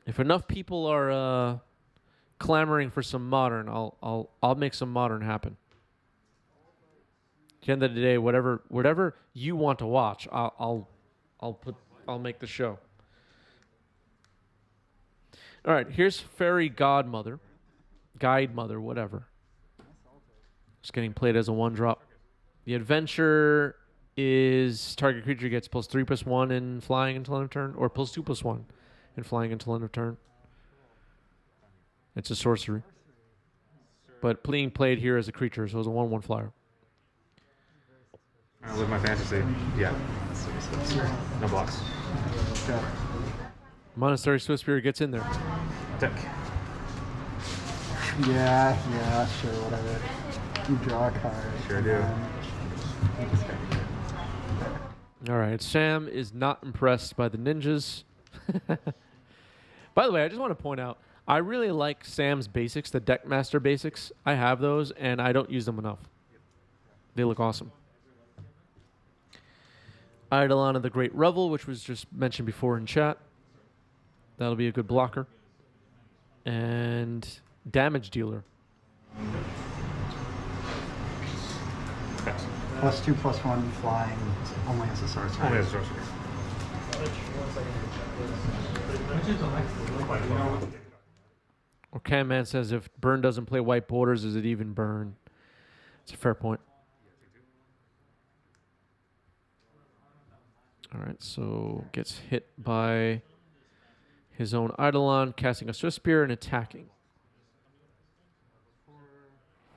If enough people are clamoring for some modern, I'll make some modern happen. At the end of the day, whatever you want to watch, I'll make the show. All right, here's Fairy Godmother, Guide Mother, whatever. It's getting played as a 1-drop. The adventure is target creature gets +3/+1 in flying until end of turn, or +2/+1 in flying until end of turn. It's a sorcery. But being played here as a creature, so it's a 1/1 flyer. With my fantasy, yeah. No blocks. Monastery Swiftspear gets in there. Deck. Yeah, sure, whatever. You draw a card. Sure do. All right, Sam is not impressed by the ninjas. By the way, I just want to point out, I really like Sam's basics, the Deckmaster basics. I have those, and I don't use them enough. They look awesome. Eidolon of the Great Revel, which was just mentioned before in chat. That'll be a good blocker. And Damage Dealer. +2/+1 flying only as a sorcerer. Only as a sorcerer. Or Can-Man says, if Burn doesn't play white borders, is it even Burn? It's a fair point. All right, so gets hit by his own Eidolon, casting a Swift Spear and attacking.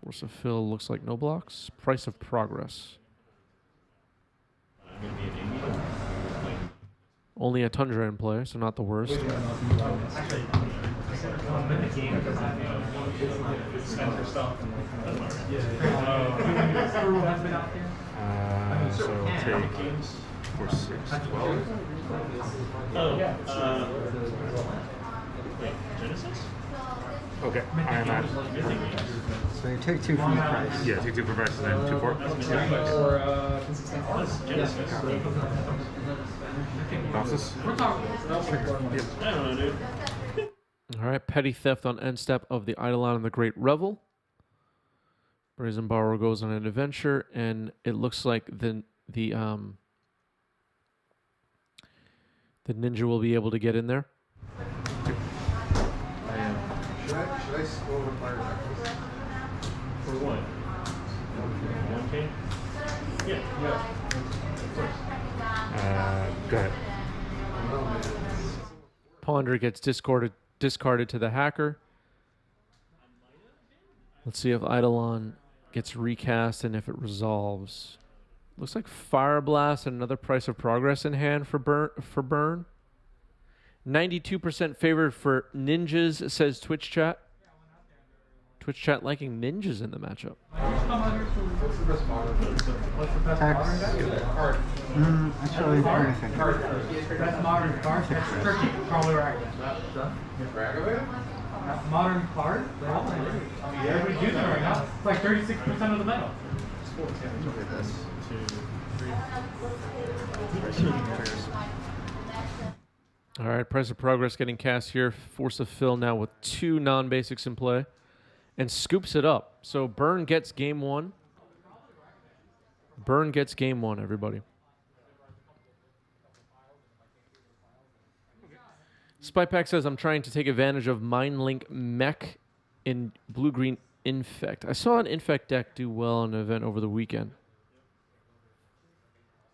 Force of Fill looks like no blocks. Price of Progress. Only a Tundra in play, so not the worst. So take 4, 6, 12. Genesis? Okay, I am at. So you take 2 from the price. Yeah, take 2 for price and then 2 for. Genesis. Bounces. I don't know, dude. All right, Petty Theft on end step of the Eidolon and the Great Revel. Brazen Borrower goes on an adventure, and it looks like the ninja will be able to get in there. Should I scroll over fire backwards? For what? 1K? Yeah. Go ahead. No, man. Ponder gets discarded to the hacker. Let's see if Eidolon gets recast and if it resolves. Looks like Fire Blast and another Price of Progress in hand for burn. 92% favored for ninjas, says Twitch chat. Twitch chat liking ninjas in the matchup. What's the best model? Tax. Actually, what do you think? That's modern card. That's Turkey. Probably right. Ragavay? Modern card. Everybody using it right now. It's like 36% of the metal. Look at this. 2, 3. All right, Price of Progress getting cast here. Force of Fill now with 2 non-basics in play. And scoops it up. So Burn gets game 1. Burn gets game 1, everybody. Spypack says, I'm trying to take advantage of Mindlink Mech in blue-green Infect. I saw an Infect deck do well in an event over the weekend.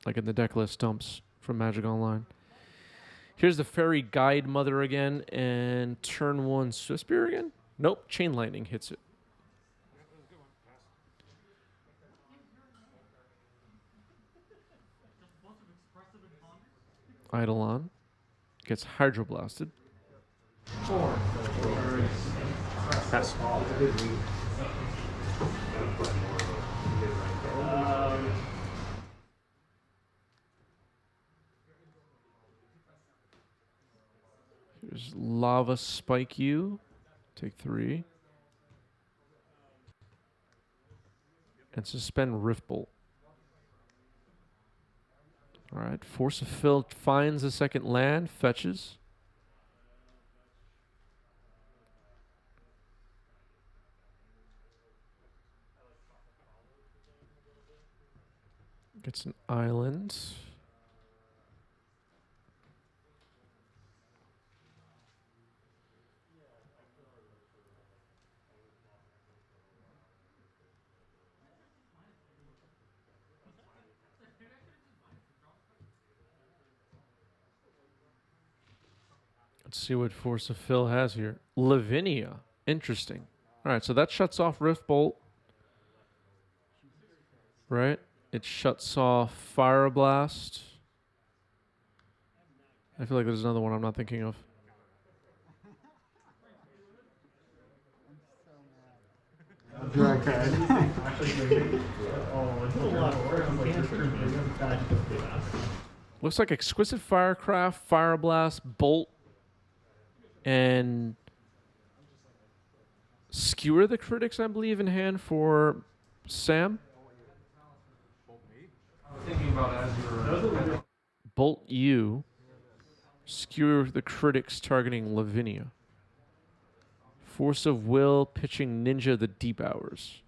Like in the deck list dumps from Magic Online. Here's the Fairy Guide Mother again, and turn 1 Swiftspear again? Nope, Chain Lightning hits it. Eidolon gets Hydroblasted. 4. Pass. Here's Lava Spike You. Take 3. And suspend Rift Bolt. All right. Force of Fill finds a second land. Fetches. Gets an island. Let's see what Force of Phil has here. Lavinia. Interesting. All right, so that shuts off Rift Bolt. Right? It shuts off Fire Blast. I feel like there's another one I'm not thinking of. Draw a card. Oh, it's a lot of work. You can't screw me. I just don't do that. Looks like Exquisite Firecraft, Fire Blast, Bolt, and Skewer the Critics, I believe, in hand for Sam. Thinking about as you're. Bolt you. Skewer the Critics targeting Lavinia. Force of Will pitching Ninja the Deep Hours.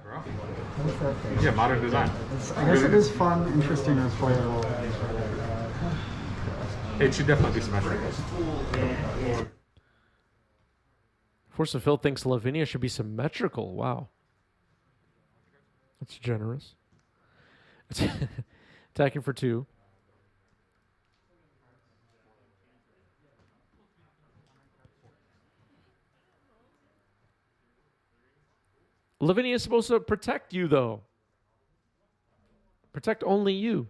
Bro. What's that thing? Yeah, modern design. I guess it is fun, interesting, and playable. It should definitely be symmetrical. Force of Phil thinks Lavinia should be symmetrical. Wow. That's generous. Attacking for 2. Lavinia is supposed to protect you, though. Protect only you.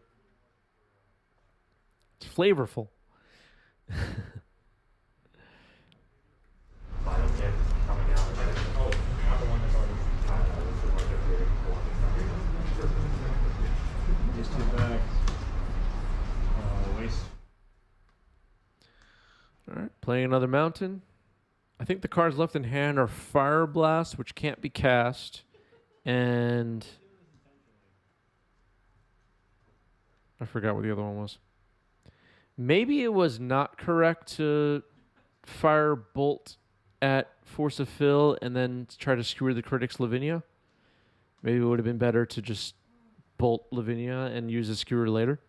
It's flavorful. These two back. Waste. All right, playing another mountain. I think the cards left in hand are Fire Blast, which can't be cast, and I forgot what the other one was. Maybe it was not correct to fire Bolt at Force of Phil and then try to skewer the Critics Lavinia. Maybe it would have been better to just Bolt Lavinia and use a skewer later.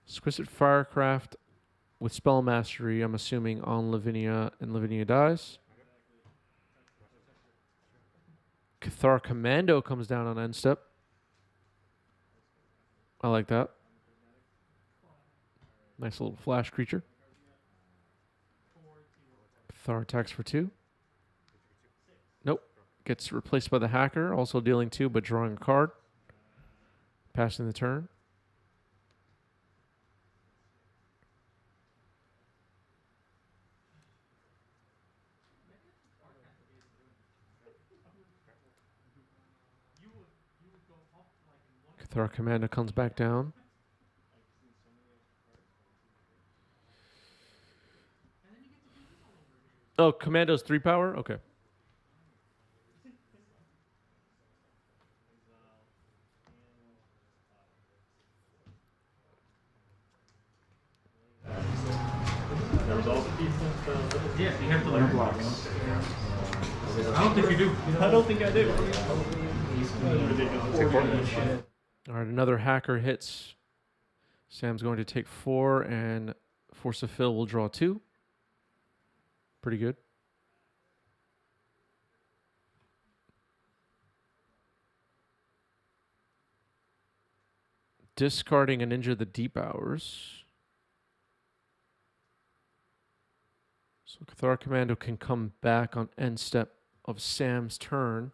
Exquisite Firecraft with Spell Mastery, I'm assuming, on Lavinia, and Lavinia dies. Cathar Commando comes down on end step. I like that. Nice little flash creature. Cathar attacks for 2. Nope. Gets replaced by the Hacker, also dealing 2, but drawing a card. Passing the turn. Cathar Commando comes back down. Oh, Commando's 3 power? Okay. There was also Yeah, you have to No learn. blocks. I don't think you do. I don't think I do. All right, another Hacker hits. Sam's going to take 4, and Force of Phil will draw 2. Pretty good. Discarding a Ninja the Deep Hours. So Cathar Commando can come back on end step of Sam's turn.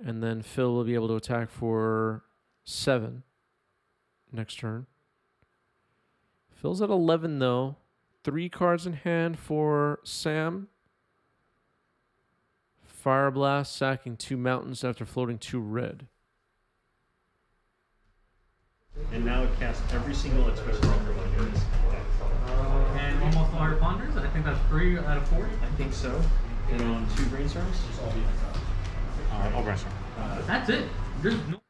And then Phil will be able to attack for 7 next turn. Phil's at 11, though. 3 cards in hand for Sam. Fire Blast, sacking 2 mountains after floating 2 red. And now it casts every single express marker one here. And almost all your ponders. I think that's 3 out of 4. I think so. And on 2 brainstorms. I'll brainstorm. That's it. There's no.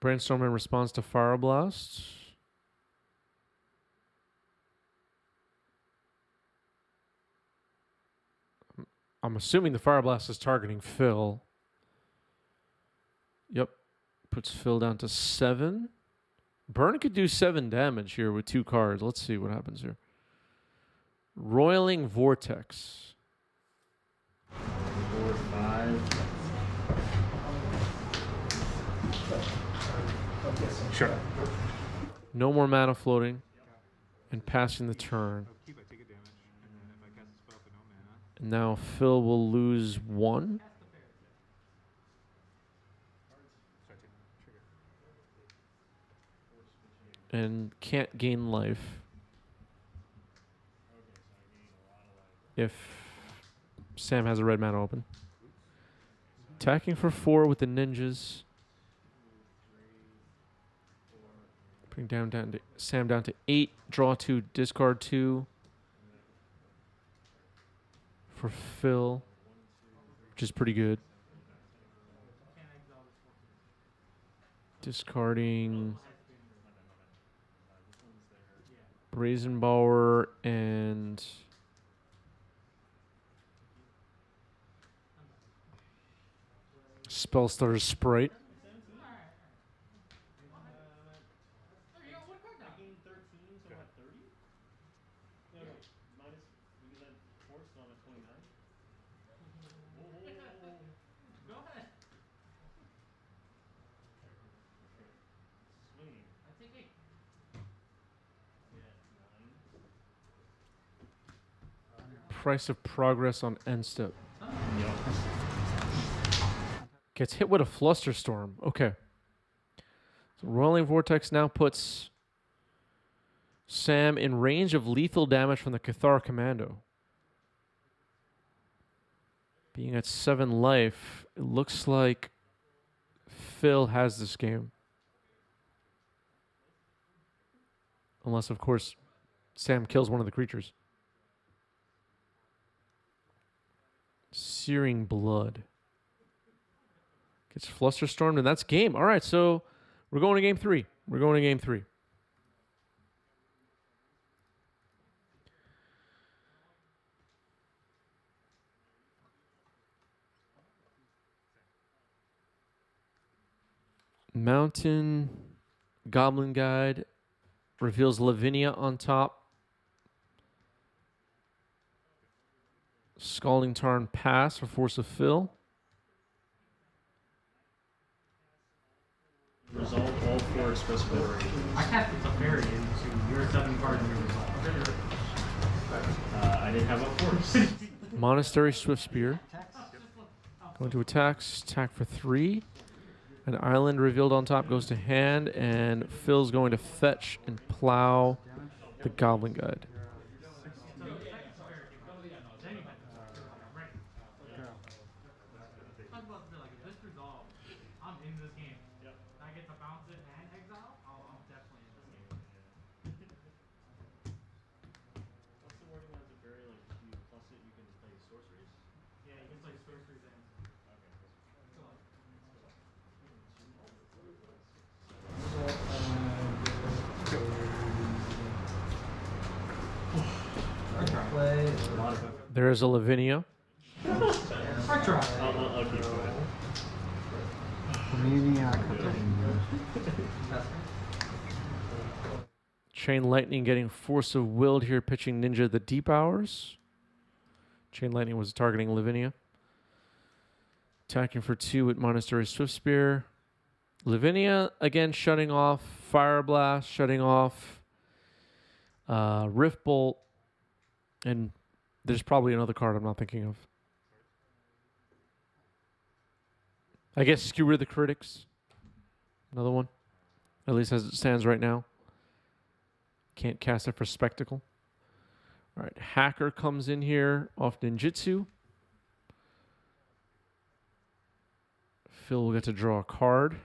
Brainstorm in response to Fire Blast. I'm assuming the Fire Blast is targeting Phil. Yep. Puts Phil down to 7. Burn could do 7 damage here with 2 cards. Let's see what happens here. Roiling Vortex. 4, 5. Sure. No more mana floating. And passing the turn. Keep, I take a damage, and then if I cast a spell for no mana, And now Phil will lose 1. so I take trigger. And can't gain life. If Sam has a red mana open. Attacking for 4 with the ninjas. Putting down to Sam down to 8. Draw 2, discard 2. For Phil. Which is pretty good. Discarding Brazenbower and Spellstarter Sprite. I gained 13, so I'm at 30? No, no. Minus, because I'm forced, so I'm at 29. Go ahead. Swinging. I take 8. Yeah, 9. Price of progress on end step. Yep. Gets hit with a Flusterstorm. Okay. So Rolling Vortex now puts Sam in range of lethal damage from the Cathar Commando. Being at 7 life, it looks like Phil has this game. Unless, of course, Sam kills one of the creatures. Searing Blood. Gets Flusterstormed, and that's game. All right, so we're going to game 3. We're going to game 3. Mountain Goblin Guide reveals Lavinia on top. Scalding Tarn pass for Force of Fill. Resolve all 4 expressive abilities. I casted Teferi into your 7 cards in your resolve. I didn't have a force. Monastery Swift Spear. Going to attacks. Attack for 3. An island revealed on top goes to hand, and Phil's going to fetch and plow the Goblin Guide. This resolve, I'm in this game. Yep. I get to bounce it and exile. I'm definitely in this game. What's the wording on Teferi? Like, if you plus it, you can play sorceries? Yeah, you can play sorceries and. Play. There is a Lavinia. I try. I'll keep going. Maniac. Chain Lightning getting Force of Willed here, pitching Ninja the Deep Hours. Chain Lightning was targeting Lavinia. Attacking for 2 with Monastery Swift Spear. Lavinia, again, shutting off Fire Blast, shutting off Rift Bolt. And there's probably another card I'm not thinking of. I guess Skewer the Critics. Another one. At least as it stands right now. Can't cast it for Spectacle. All right, Hacker comes in here off Ninjutsu. Phil will get to draw a card.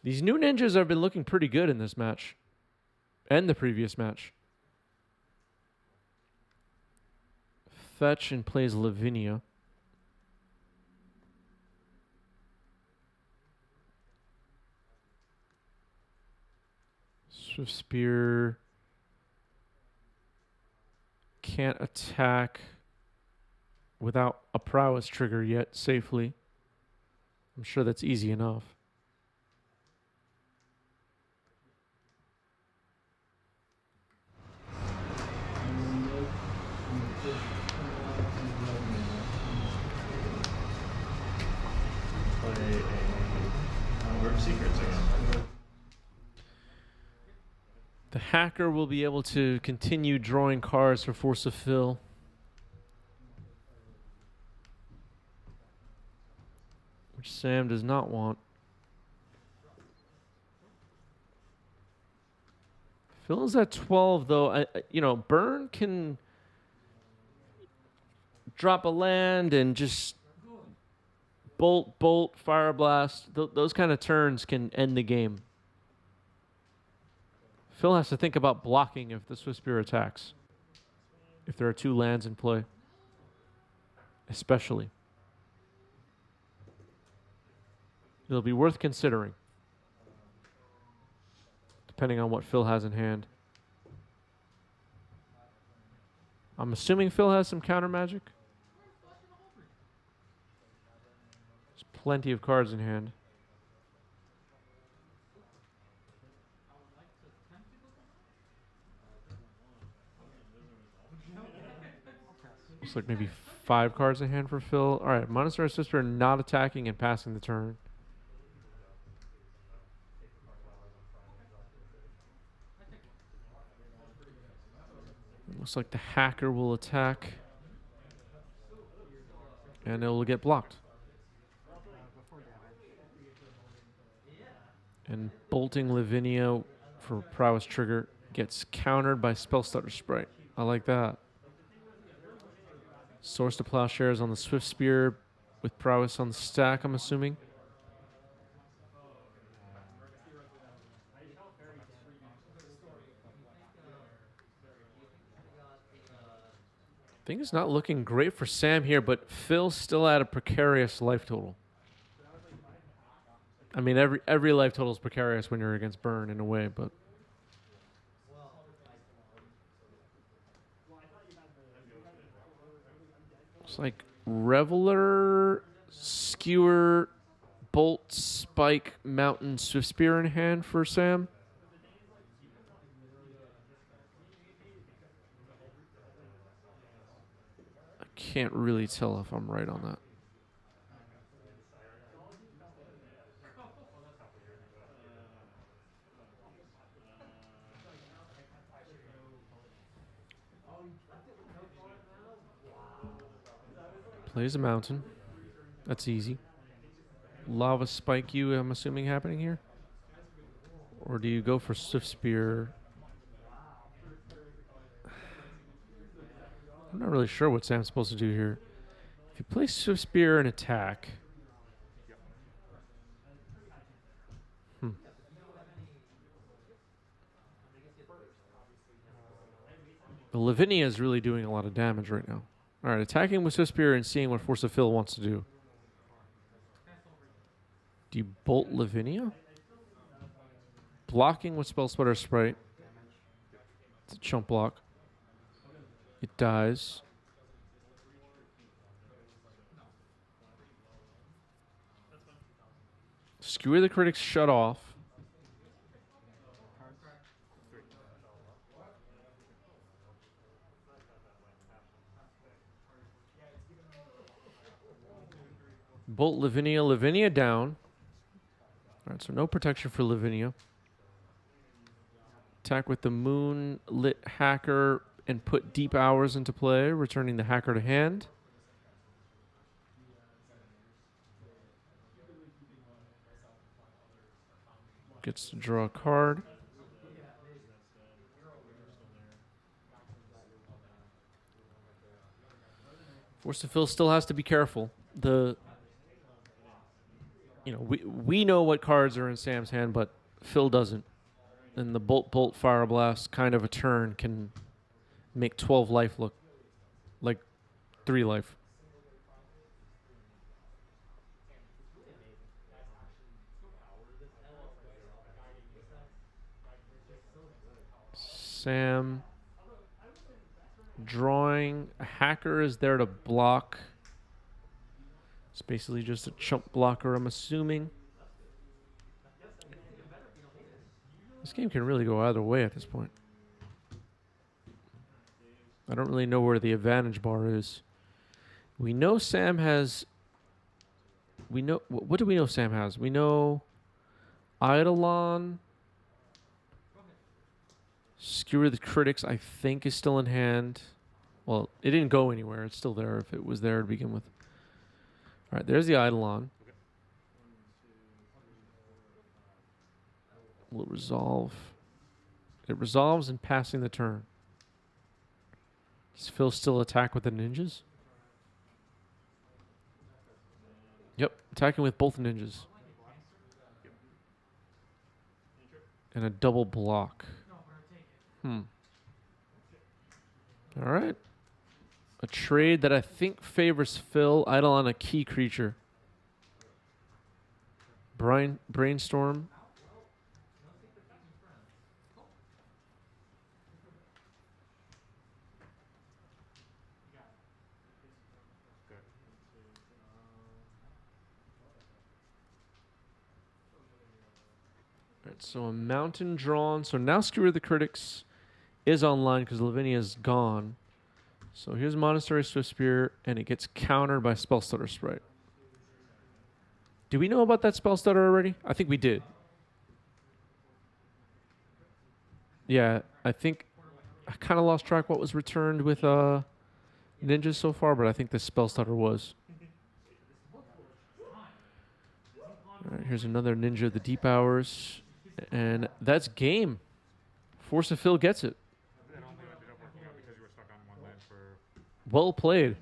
These new ninjas have been looking pretty good in this match. And the previous match. Fetch and plays Lavinia. Swift Spear can't attack without a prowess trigger yet safely. I'm sure that's easy enough. Play a Word Secrets again. The hacker will be able to continue drawing cards for Force of Fill. Which Sam does not want. Phil is at 12, though. Burn can drop a land and just bolt, fire blast. Those kind of turns can end the game. Phil has to think about blocking if the Swift Spear attacks. If there are 2 lands in play. Especially. It'll be worth considering. Depending on what Phil has in hand. I'm assuming Phil has some counter magic. There's plenty of cards in hand. Looks like maybe 5 cards in hand for Phil. All right, Monastery Sister not attacking and passing the turn. Looks like the hacker will attack. And it will get blocked. And bolting Lavinia for prowess trigger gets countered by Spellstutter Sprite. I like that. Source to Plowshares on the Swift Spear with prowess on the stack, I'm assuming. Things not looking great for Sam here, but Phil's still at a precarious life total. I mean, every life total is precarious when you're against Burn in a way, but it's like Reveler, Skewer, Bolt, Spike, Mountain, Swift Spear in hand for Sam. I can't really tell if I'm right on that. Plays a Mountain. That's easy. Lava Spike you, I'm assuming, happening here? Or do you go for Swift Spear? I'm not really sure what Sam's supposed to do here. If you play Swift Spear and attack... The Lavinia is really doing a lot of damage right now. All right, attacking with Swift Spear and seeing what Force of Fill wants to do. Do you bolt Lavinia? Blocking with Spellstutter Sprite. It's a chump block. It dies. Skewer the Critics shut off. Bolt Lavinia. Lavinia down. All right, so no protection for Lavinia. Attack with the Moonlit Hacker and put Deep Hours into play, returning the Hacker to hand. Gets to draw a card. Force of Fill still has to be careful. We know what cards are in Sam's hand, but Phil doesn't. And the Bolt, Fire Blast kind of a turn can make 12 life look like 3 life. Sam drawing. A hacker is there to block It's basically just a chump blocker, I'm assuming. This game can really go either way at this point. I don't really know where the advantage bar is. We know Sam has... We know... What do we know Sam has? We know... Eidolon. Skewer the Critics, I think, is still in hand. Well, it didn't go anywhere. It's still there if it was there to begin with. All right, there's the Eidolon. Will it resolve? It resolves in passing the turn. Does Phil still attack with the ninjas? Yep, attacking with both ninjas. And a double block. All right. A trade that I think favors Phil. Eidolon, a key creature. Brainstorm. Alright, so a mountain drawn. So now Skewer the Critics is online because Lavinia's gone. So here's Monastery Swift Spear, and it gets countered by Spell Stutter Sprite. Do we know about that Spell Stutter already? I think we did. Yeah, I think I kind of lost track what was returned with ninjas so far, but I think the Spell Stutter was. All right, here's another Ninja of the Deep Hours, and that's game. Force of Phil gets it. I don't think I ended up working out because you were stuck on one land for Well played.